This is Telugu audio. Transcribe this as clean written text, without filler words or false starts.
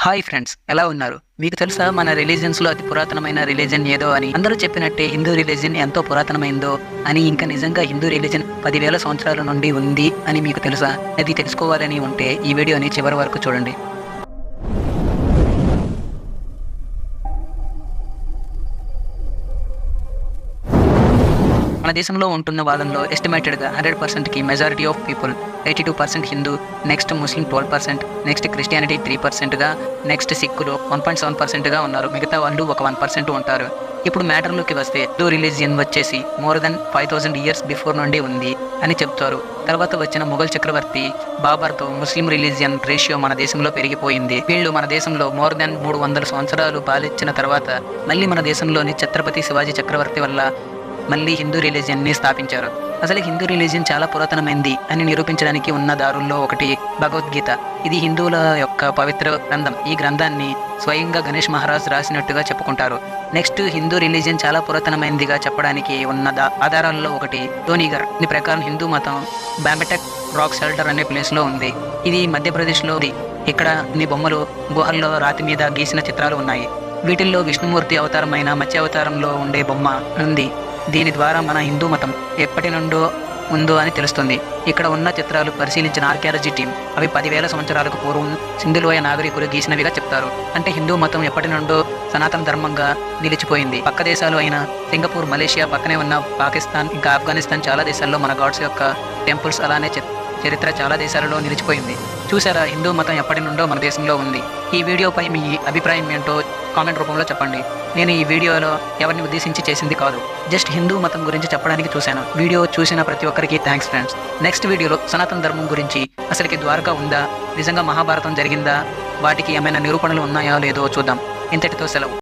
హాయ్ ఫ్రెండ్స్, ఎలా ఉన్నారు? మీకు తెలుసా మన రిలీజియన్స్లో అతి పురాతనమైన రిలీజన్ ఏదో అని? అందరూ చెప్పినట్టే హిందూ రిలీజన్ ఎంతో పురాతనమైందో అని, ఇంకా నిజంగా హిందూ రిలీజన్ 10,000 సంవత్సరాల నుండి ఉంది అని మీకు తెలుసా? అది తెలుసుకోవాలని ఉంటే ఈ వీడియోని చివరి వరకు చూడండి. మన దేశంలో ఉంటున్న వాళ్ళలో ఎస్టిమేటెడ్గా 100%కి majority of people 82% Hindu, next Muslim 12%, next Christianity 3%గా, నెక్స్ట్ సిక్కులు 1.7%గా ఉన్నారు. మిగతా వాళ్ళు ఒక 1% ఉంటారు. ఇప్పుడు మ్యాటర్లోకి వస్తే హిందూ రిలీజియన్ వచ్చేసి మోర్ దెన్ 5,000 ఇయర్స్ బిఫోర్ నుండి ఉంది అని చెప్తారు. తర్వాత వచ్చిన మొఘల్ చక్రవర్తి బాబర్తో ముస్లిం రిలీజియన్ రేషియో మన దేశంలో పెరిగిపోయింది. వీళ్ళు మన దేశంలో మోర్ దెన్ 300 సంవత్సరాలు పాలించిన తర్వాత మళ్ళీ మన దేశంలోని ఛత్రపతి శివాజీ చక్రవర్తి వల్ల మళ్ళీ హిందూ రిలీజియన్ని స్థాపించారు. అసలు హిందూ రిలీజియన్ చాలా పురాతనమైంది అని నిరూపించడానికి ఉన్న దారుల్లో ఒకటి భగవద్గీత. ఇది హిందువుల యొక్క పవిత్ర గ్రంథం. ఈ గ్రంథాన్ని స్వయంగా గణేష్ మహారాజ్ రాసినట్టుగా చెప్పుకుంటారు. నెక్స్ట్ హిందూ రిలీజియన్ చాలా పురాతనమైనదిగా చెప్పడానికి ఉన్న ఆధారాల్లో ఒకటి ధోనిగర్. దీని ప్రకారం హిందూ మతం బాంబెటెక్ రాక్ షెల్టర్ అనే ప్లేస్లో ఉంది. ఇది మధ్యప్రదేశ్లో ఉంది. ఇక్కడ కొన్ని బొమ్మలు గుహల్లో రాతి మీద గీసిన చిత్రాలు ఉన్నాయి. వీటిల్లో విష్ణుమూర్తి అవతారమైన మత్స్యావతారంలో ఉండే బొమ్మ ఉంది. దీని ద్వారా మన హిందూ మతం ఎప్పటి నుండో ఉందో అని తెలుస్తుంది. ఇక్కడ ఉన్న చిత్రాలు పరిశీలించిన ఆర్కియాలజీ టీం అవి 10,000 సంవత్సరాలకు పూర్వం సింధులోయ నాగరికులు గీసినవిగా చెప్తారు. అంటే హిందూ మతం ఎప్పటి నుండో సనాతన ధర్మంగా నిలిచిపోయింది. పక్క దేశాలు అయిన సింగపూర్, మలేషియా, పక్కనే ఉన్న పాకిస్తాన్, ఇంకా ఆఫ్ఘనిస్తాన్, చాలా దేశాల్లో మన గాడ్స్ యొక్క టెంపుల్స్ అలానే చరిత్ర చాలా దేశాలలో నిలిచిపోయింది. చూసారా, హిందూ మతం ఎప్పటి నుండో మన దేశంలో ఉంది. ఈ వీడియోపై మీ అభిప్రాయం ఏంటో కామెంట్ రూపంలో చెప్పండి. నేను ఈ వీడియోలో ఎవరిని ఉద్దేశించి చేసింది కాదు, జస్ట్ హిందూ మతం గురించి చెప్పడానికి చూశాను. వీడియో చూసిన ప్రతి ఒక్కరికి థ్యాంక్స్ ఫ్రెండ్స్. నెక్స్ట్ వీడియోలో సనాతన ధర్మం గురించి, అసలుకి ద్వారకా ఉందా, నిజంగా మహాభారతం జరిగిందా, వాటికి ఏమైనా నిరూపణలు ఉన్నాయో లేదో చూద్దాం. ఇంతటితో సెలవు.